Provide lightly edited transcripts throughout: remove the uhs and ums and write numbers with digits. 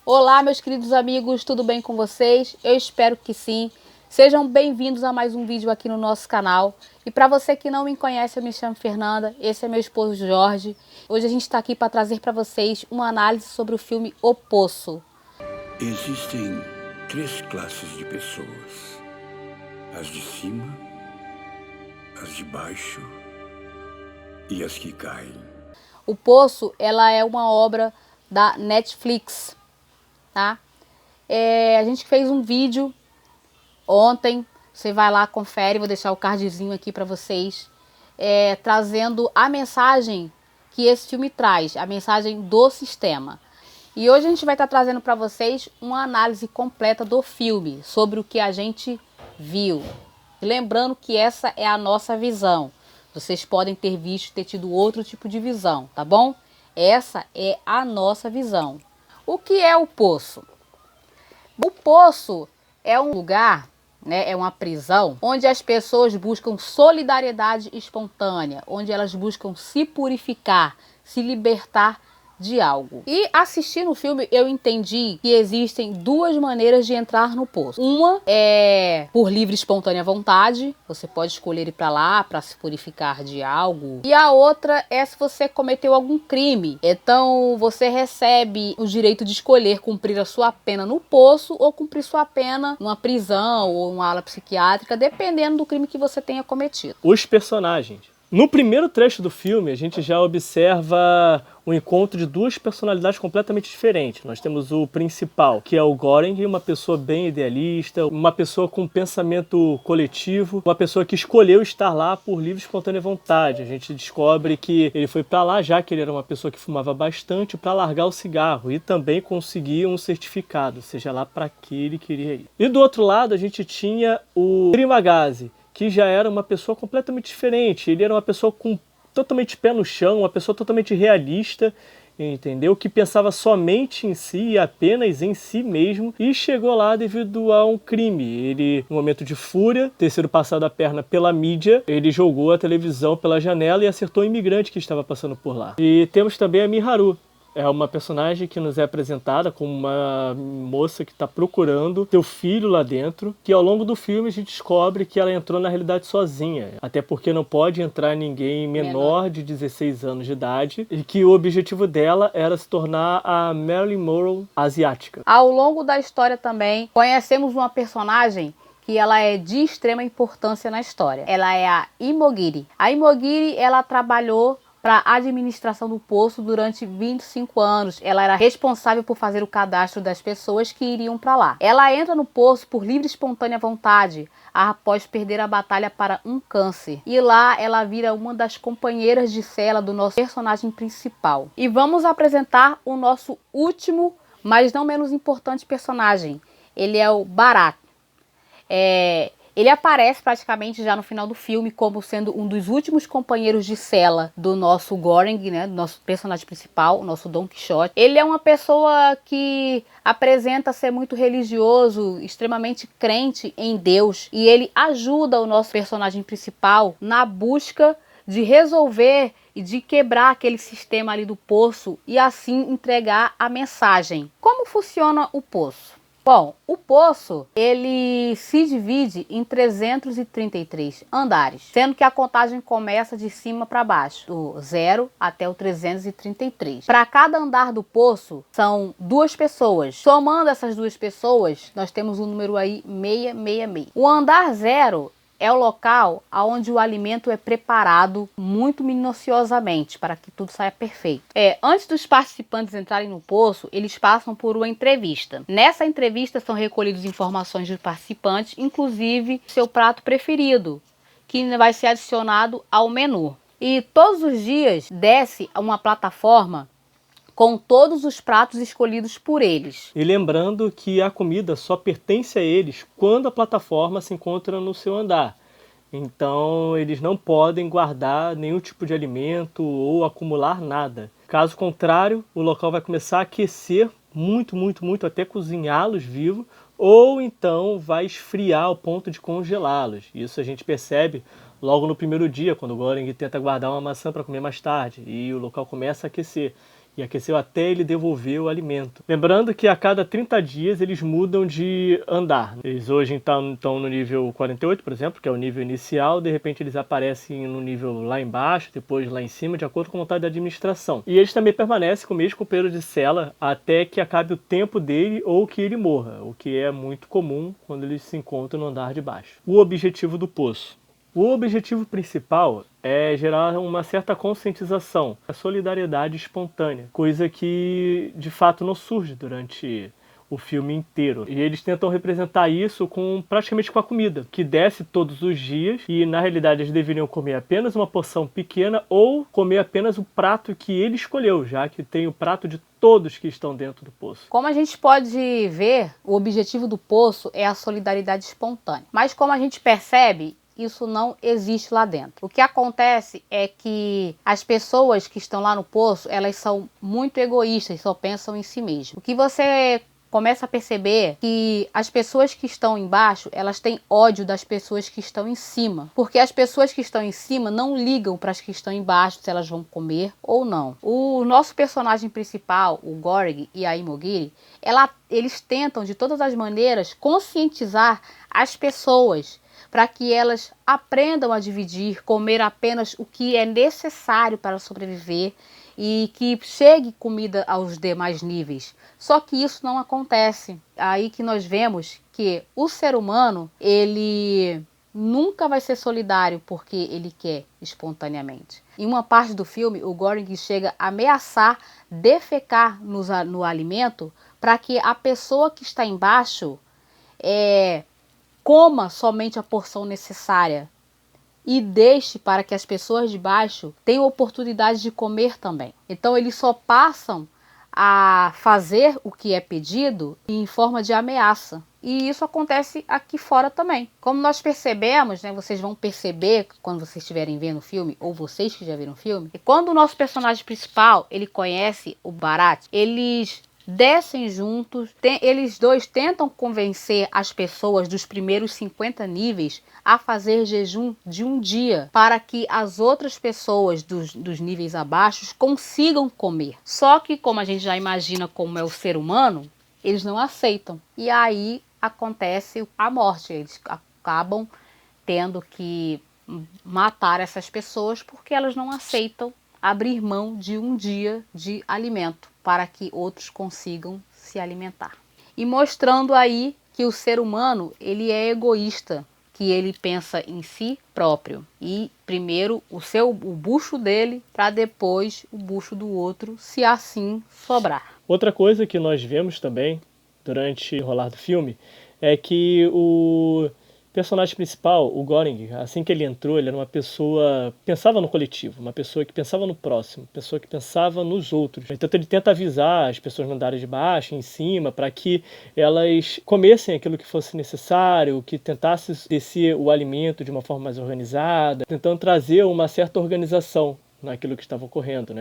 Olá, meus queridos amigos, tudo bem com vocês? Eu espero que sim. Sejam bem-vindos a mais um vídeo aqui no nosso canal. E para você que não me conhece, eu me chamo Fernanda, esse é meu esposo Jorge. Hoje a gente está aqui para trazer para vocês uma análise sobre o filme O Poço. Existem três classes de pessoas: as de cima, as de baixo e as que caem. O Poço, ela é uma obra da Netflix, tá? A gente fez um vídeo ontem, você vai lá, confere, vou deixar o cardzinho aqui para vocês, trazendo a mensagem que esse filme traz, a mensagem do sistema. E hoje a gente vai estar trazendo para vocês uma análise completa do filme, sobre o que a gente viu. Lembrando que essa é a nossa visão. Vocês podem ter visto, ter tido outro tipo de visão, tá bom? Essa é a nossa visão. O que é o Poço? O Poço é um lugar, né, é uma prisão, onde as pessoas buscam solidariedade espontânea, onde elas buscam se purificar, se libertar de algo. E assistindo o filme eu entendi que existem duas maneiras de entrar no poço. Uma é por livre e espontânea vontade, você pode escolher ir para lá para se purificar de algo. E a outra é se você cometeu algum crime. Então você recebe o direito de escolher cumprir a sua pena no poço ou cumprir sua pena numa prisão ou uma ala psiquiátrica, dependendo do crime que você tenha cometido. Os personagens. No primeiro trecho do filme, a gente já observa o encontro de duas personalidades completamente diferentes. Nós temos o principal, que é o Göring, uma pessoa bem idealista, uma pessoa com pensamento coletivo, uma pessoa que escolheu estar lá por livre e espontânea vontade. A gente descobre que ele foi para lá, já que ele era uma pessoa que fumava bastante, para largar o cigarro e também conseguir um certificado, seja lá para que ele queria ir. E do outro lado, a gente tinha o Trimagasi, que já era uma pessoa completamente diferente. Ele era uma pessoa com totalmente pé no chão, uma pessoa totalmente realista, entendeu? Que pensava somente em si e apenas em si mesmo, e chegou lá devido a um crime. Ele, no momento de fúria, ter sido passado a perna pela mídia, ele jogou a televisão pela janela e acertou um imigrante que estava passando por lá. E temos também a Miharu. É uma personagem que nos é apresentada como uma moça que está procurando seu filho lá dentro, que ao longo do filme a gente descobre que ela entrou na realidade sozinha, até porque não pode entrar ninguém menor de 16 anos de idade, e que o objetivo dela era se tornar a Marilyn Monroe asiática. Ao longo da história também, conhecemos uma personagem que ela é de extrema importância na história. Ela é a Imogiri. A Imogiri, ela trabalhou para a administração do poço durante 25 anos. Ela era responsável por fazer o cadastro das pessoas que iriam para lá. Ela entra no poço por livre e espontânea vontade, após perder a batalha para um câncer. E lá ela vira uma das companheiras de cela do nosso personagem principal. E vamos apresentar o nosso último, mas não menos importante personagem. Ele é o Barak. Ele aparece praticamente já no final do filme como sendo um dos últimos companheiros de cela do nosso Göring, né, do nosso personagem principal, o nosso Don Quixote. Ele é uma pessoa que apresenta ser muito religioso, extremamente crente em Deus, e ele ajuda o nosso personagem principal na busca de resolver e de quebrar aquele sistema ali do poço e assim entregar a mensagem. Como funciona o poço? Bom, o poço, ele se divide em 333 andares, sendo que a contagem começa de cima para baixo, do 0 até o 333. Para cada andar do poço, são duas pessoas. Somando essas duas pessoas, nós temos um número aí 666. O andar 0 é o local onde o alimento é preparado muito minuciosamente para que tudo saia perfeito. Antes dos participantes entrarem no poço, eles passam por uma entrevista. Nessa entrevista são recolhidas informações dos participantes, inclusive seu prato preferido, que vai ser adicionado ao menu. E todos os dias desce a uma plataforma com todos os pratos escolhidos por eles. E lembrando que a comida só pertence a eles quando a plataforma se encontra no seu andar. Então eles não podem guardar nenhum tipo de alimento ou acumular nada. Caso contrário, o local vai começar a aquecer muito, até cozinhá-los vivos, ou então vai esfriar ao ponto de congelá-los. Isso a gente percebe logo no primeiro dia, quando o Göring tenta guardar uma maçã para comer mais tarde, e o local começa a aquecer. e aqueceu até ele devolver o alimento. Lembrando que a cada 30 dias eles mudam de andar. Eles hoje estão no nível 48, por exemplo, que é o nível inicial, de repente eles aparecem no nível lá embaixo, depois lá em cima, de acordo com a vontade da administração. E eles também permanecem com o mesmo companheiro de cela até que acabe o tempo dele ou que ele morra, o que é muito comum quando eles se encontram no andar de baixo. O objetivo do poço. O objetivo principal é gerar uma certa conscientização, a solidariedade espontânea, coisa que de fato não surge durante o filme inteiro. E eles tentam representar isso praticamente com a comida, que desce todos os dias e na realidade eles deveriam comer apenas uma porção pequena ou comer apenas o prato que ele escolheu, já que tem o prato de todos que estão dentro do poço. Como a gente pode ver, o objetivo do poço é a solidariedade espontânea. Mas como a gente percebe, isso não existe lá dentro. O que acontece é que as pessoas que estão lá no poço, elas são muito egoístas, só pensam em si mesmas. O que você começa a perceber que as pessoas que estão embaixo, elas têm ódio das pessoas que estão em cima. Porque as pessoas que estão em cima não ligam para as que estão embaixo, se elas vão comer ou não. O nosso personagem principal, o Goreng e a Imogiri, eles tentam de todas as maneiras conscientizar as pessoas para que elas aprendam a dividir, comer apenas o que é necessário para sobreviver e que chegue comida aos demais níveis. Só que isso não acontece. Aí que nós vemos que o ser humano, ele nunca vai ser solidário porque ele quer espontaneamente. Em uma parte do filme, o Goreng chega a ameaçar defecar no alimento para que a pessoa que está embaixo coma somente a porção necessária e deixe para que as pessoas de baixo tenham oportunidade de comer também. Então eles só passam a fazer o que é pedido em forma de ameaça. E isso acontece aqui fora também. Como nós percebemos, vocês vão perceber quando vocês estiverem vendo o filme, ou vocês que já viram o filme, e quando o nosso personagem principal, ele conhece o Bharat, eles descem juntos, eles dois tentam convencer as pessoas dos primeiros 50 níveis a fazer jejum de um dia, para que as outras pessoas dos níveis abaixo consigam comer. Só que, como a gente já imagina como é o ser humano, eles não aceitam. E aí acontece a morte, eles acabam tendo que matar essas pessoas porque elas não aceitam abrir mão de um dia de alimento para que outros consigam se alimentar. E mostrando aí que o ser humano, ele é egoísta, que ele pensa em si próprio. E primeiro o bucho dele, para depois o bucho do outro, se assim sobrar. Outra coisa que nós vemos também durante o rolar do filme é que o personagem principal, o Goreng, assim que ele entrou, ele era uma pessoa que pensava no coletivo, uma pessoa que pensava no próximo, uma pessoa que pensava nos outros. Então ele tenta avisar as pessoas no andar de baixo, em cima, para que elas comessem aquilo que fosse necessário, que tentassem descer o alimento de uma forma mais organizada, tentando trazer uma certa organização naquilo que estava ocorrendo,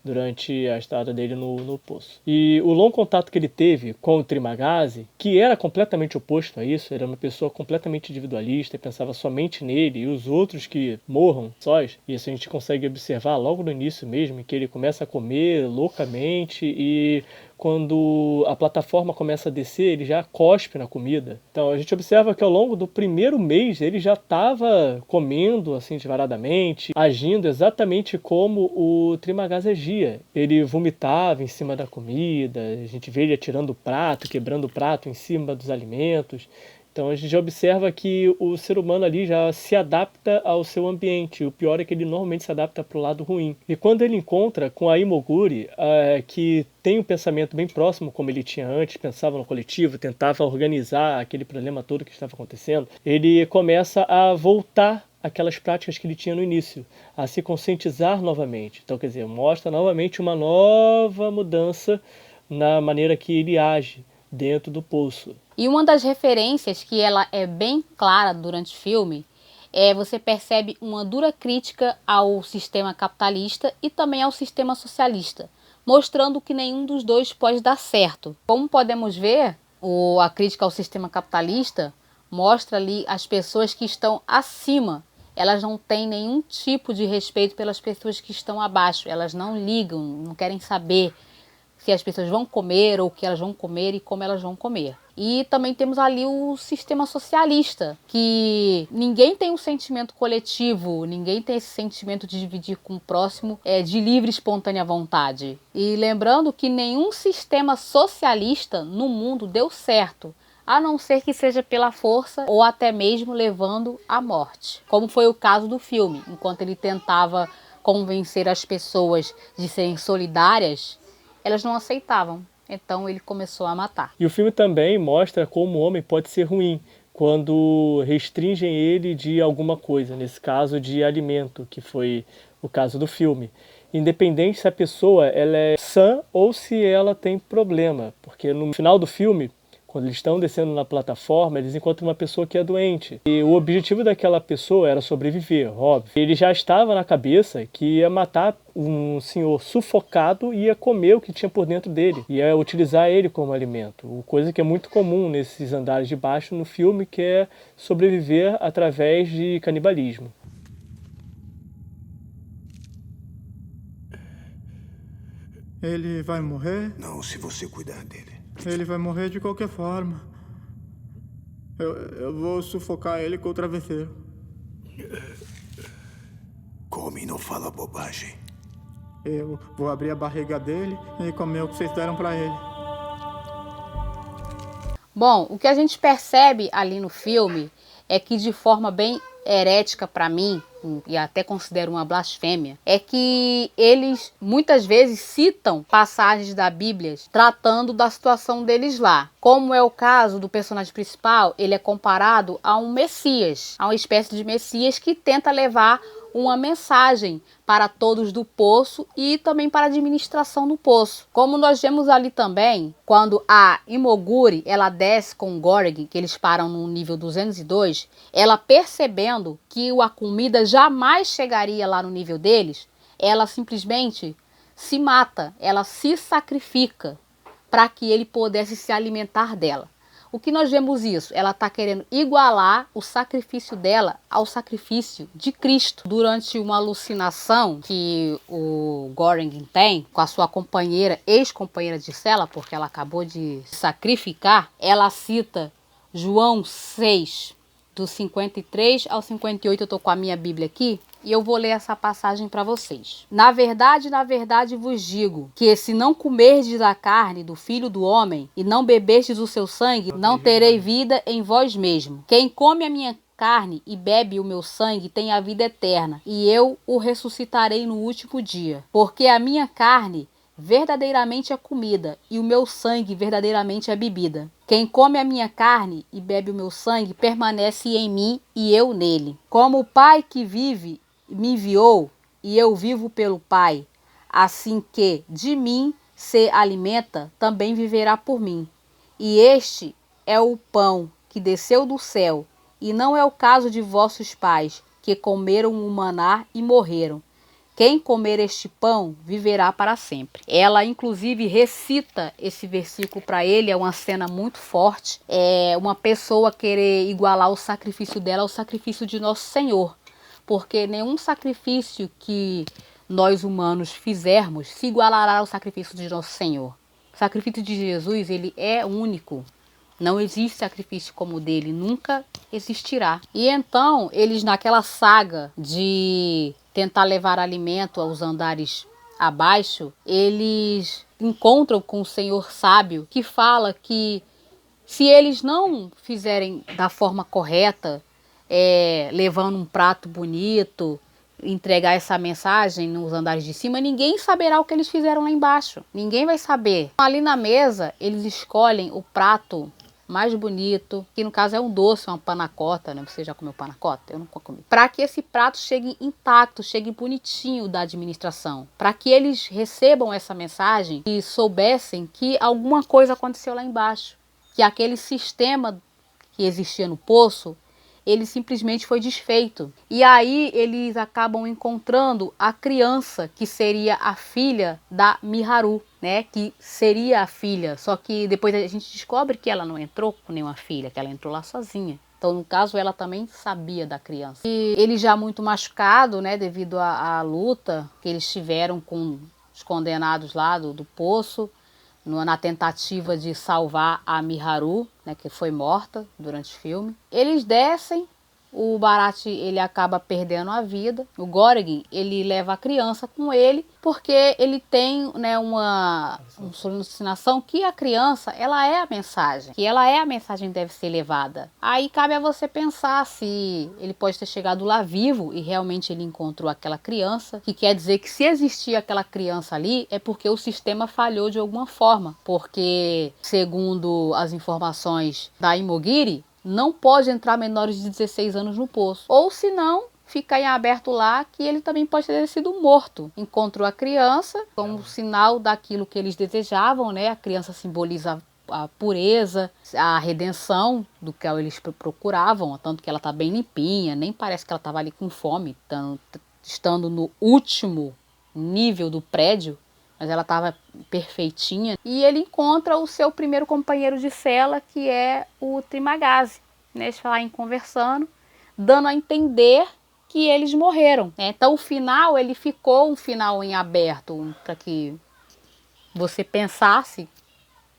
durante a estada dele no poço. E o longo contato que ele teve com o Trimagasi, que era completamente oposto a isso, era uma pessoa completamente individualista, pensava somente nele e os outros que morram sós. Isso a gente consegue observar logo no início mesmo, em que ele começa a comer loucamente e quando a plataforma começa a descer, ele já cospe na comida. Então a gente observa que ao longo do primeiro mês ele já estava comendo assim desvaradamente, agindo exatamente como o Trimagasi agia. Ele vomitava em cima da comida, a gente vê ele atirando o prato, quebrando o prato em cima dos alimentos. Então a gente já observa que o ser humano ali já se adapta ao seu ambiente. O pior é que ele normalmente se adapta para o lado ruim. E quando ele encontra com a Imogiri, que tem um pensamento bem próximo como ele tinha antes, pensava no coletivo, tentava organizar aquele problema todo que estava acontecendo, ele começa a voltar aquelas práticas que ele tinha no início, a se conscientizar novamente. Então, quer dizer, mostra novamente uma nova mudança na maneira que ele age dentro do poço. E uma das referências que ela é bem clara durante o filme você percebe uma dura crítica ao sistema capitalista e também ao sistema socialista, mostrando que nenhum dos dois pode dar certo. Como podemos ver, a crítica ao sistema capitalista mostra ali as pessoas que estão acima elas não têm nenhum tipo de respeito pelas pessoas que estão abaixo. Elas não ligam, não querem saber se as pessoas vão comer ou o que elas vão comer e como elas vão comer. E também temos ali o sistema socialista, que ninguém tem um sentimento coletivo, ninguém tem esse sentimento de dividir com o próximo de livre e espontânea vontade. E lembrando que nenhum sistema socialista no mundo deu certo, a não ser que seja pela força ou até mesmo levando à morte. Como foi o caso do filme, enquanto ele tentava convencer as pessoas de serem solidárias, elas não aceitavam. Então ele começou a matar. E o filme também mostra como o homem pode ser ruim quando restringem ele de alguma coisa, nesse caso de alimento, que foi o caso do filme. Independente se a pessoa ela é sã ou se ela tem problema, porque no final do filme, quando eles estão descendo na plataforma, eles encontram uma pessoa que é doente. E o objetivo daquela pessoa era sobreviver, óbvio. Ele já estava na cabeça que ia matar um senhor sufocado e ia comer o que tinha por dentro dele. Ia utilizar ele como alimento. Coisa que é muito comum nesses andares de baixo no filme, que é sobreviver através de canibalismo. Ele vai morrer? Não, se você cuidar dele. Ele vai morrer de qualquer forma. Eu vou sufocar ele com o travesseiro. Come e não fala bobagem. Eu vou abrir a barriga dele e comer o que vocês deram pra ele. Bom, o que a gente percebe ali no filme é que, de forma bem herética para mim, e até considero uma blasfêmia, é que eles muitas vezes citam passagens da Bíblia tratando da situação deles lá. Como é o caso do personagem principal, ele é comparado a um Messias, a uma espécie de Messias que tenta levar uma mensagem para todos do poço e também para a administração do poço. Como nós vemos ali também, quando a Imoguri ela desce com o Goreng, que eles param no nível 202, ela percebendo que a comida jamais chegaria lá no nível deles, ela simplesmente se mata, ela se sacrifica para que ele pudesse se alimentar dela. O que nós vemos isso? Ela está querendo igualar o sacrifício dela ao sacrifício de Cristo. Durante uma alucinação que o Goreng tem com a sua companheira, ex-companheira de cela, porque ela acabou de sacrificar, ela cita João 6, do 53 ao 58, eu estou com a minha Bíblia aqui, e eu vou ler essa passagem para vocês. Na verdade vos digo, que se não comerdes a carne do Filho do Homem, e não beberdes o seu sangue, não terei vida em vós mesmo. Quem come a minha carne e bebe o meu sangue tem a vida eterna, e eu o ressuscitarei no último dia. Porque a minha carne verdadeiramente é comida, e o meu sangue verdadeiramente é bebida. Quem come a minha carne e bebe o meu sangue permanece em mim e eu nele. Como o Pai que vive me enviou, e eu vivo pelo Pai, assim que de mim se alimenta, também viverá por mim. E este é o pão que desceu do céu, e não é o caso de vossos pais, que comeram o maná e morreram. Quem comer este pão viverá para sempre. Ela, inclusive, recita esse versículo para ele. É uma cena muito forte. É uma pessoa querer igualar o sacrifício dela ao sacrifício de Nosso Senhor. Porque nenhum sacrifício que nós humanos fizermos se igualará ao sacrifício de Nosso Senhor. O sacrifício de Jesus, ele é único. Não existe sacrifício como o dele, nunca existirá. E então, eles naquela saga de tentar levar alimento aos andares abaixo, eles encontram com o Senhor sábio, que fala que se eles não fizerem da forma correta, levando um prato bonito, entregar essa mensagem nos andares de cima, ninguém saberá o que eles fizeram lá embaixo. Ninguém vai saber. Ali na mesa, eles escolhem o prato mais bonito, que no caso é um doce, uma panacota, né? Você já comeu panacota? Eu nunca comi. Para que esse prato chegue intacto, chegue bonitinho da administração. Para que eles recebam essa mensagem e soubessem que alguma coisa aconteceu lá embaixo. Que aquele sistema que existia no poço, ele simplesmente foi desfeito. E aí eles acabam encontrando a criança que seria a filha da Miharu, né? Que seria a filha, só que depois a gente descobre que ela não entrou com nenhuma filha, que ela entrou lá sozinha. Então, no caso, ela também sabia da criança. E ele já muito machucado, né, devido à luta que eles tiveram com os condenados lá do poço, na tentativa de salvar a Miharu, né, que foi morta durante o filme. Eles descem, o Bharat ele acaba perdendo a vida. O Goreng ele leva a criança com ele porque ele tem, né, uma alucinação que a criança ela é a mensagem, que ela é a mensagem que deve ser levada. Aí cabe a você pensar se ele pode ter chegado lá vivo e realmente ele encontrou aquela criança, que quer dizer que se existia aquela criança ali é porque o sistema falhou de alguma forma, porque segundo as informações da Imogiri, não pode entrar menores de 16 anos no poço. Ou se não, fica em aberto lá que ele também pode ter sido morto. Encontrou a criança como sinal daquilo que eles desejavam, né? A criança simboliza a pureza, a redenção do que eles procuravam, tanto que ela está bem limpinha, nem parece que ela estava ali com fome, estando no último nível do prédio, mas ela estava perfeitinha. E ele encontra o seu primeiro companheiro de cela, que é o Trimagazi, né? Eles falam conversando, dando a entender que eles morreram, né? Então o final, ele ficou um final em aberto, para que você pensasse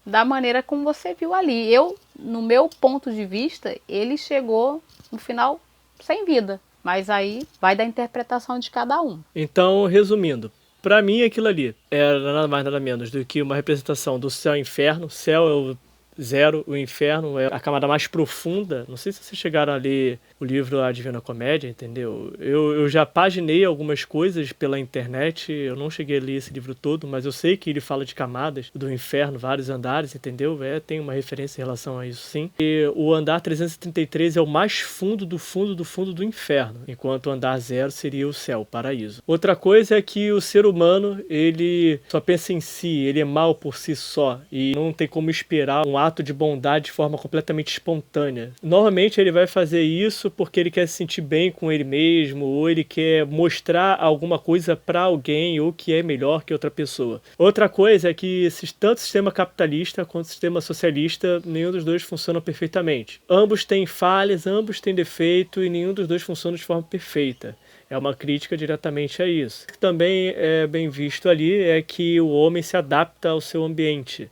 da maneira como você viu ali. No meu ponto de vista, ele chegou no final sem vida, mas aí vai da interpretação de cada um. Então, resumindo, pra mim aquilo ali era nada mais nada menos do que uma representação do céu e inferno. Céu é o zero, o inferno é a camada mais profunda. Não sei se vocês chegaram a ler o livro A Divina Comédia, entendeu? Eu já paginei algumas coisas pela internet, eu não cheguei a ler esse livro todo, mas eu sei que ele fala de camadas do inferno, vários andares, entendeu? Tem uma referência em relação a isso, sim. E o andar 333 é o mais fundo do fundo do fundo do inferno, enquanto o andar 0 seria o céu, o paraíso. Outra coisa é que o ser humano, ele só pensa em si, ele é mal por si só, e não tem como esperar um ato de bondade de forma completamente espontânea. Normalmente ele vai fazer isso porque ele quer se sentir bem com ele mesmo, ou ele quer mostrar alguma coisa para alguém, ou que é melhor que outra pessoa. Outra coisa é que tanto o sistema capitalista quanto o sistema socialista, nenhum dos dois funciona perfeitamente. Ambos têm falhas, ambos têm defeito e nenhum dos dois funciona de forma perfeita. É uma crítica diretamente a isso. O que também é bem visto ali é que o homem se adapta ao seu ambiente.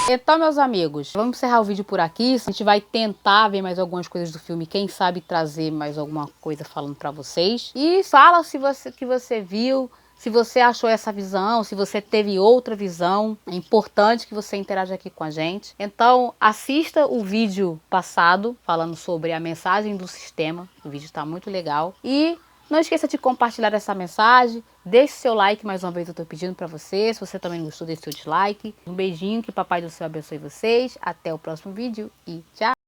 Então, meus amigos, vamos encerrar o vídeo por aqui. A gente vai tentar ver mais algumas coisas do filme, quem sabe trazer mais alguma coisa falando pra vocês. E fala que você viu, se você achou essa visão, se você teve outra visão. É importante que você interaja aqui com a gente. Então, assista o vídeo passado, falando sobre a mensagem do sistema. O vídeo está muito legal. E não esqueça de compartilhar essa mensagem. Deixe seu like, mais uma vez eu estou pedindo para você. Se você também gostou, deixe seu dislike. Um beijinho, que Papai do Céu abençoe vocês. Até o próximo vídeo e tchau!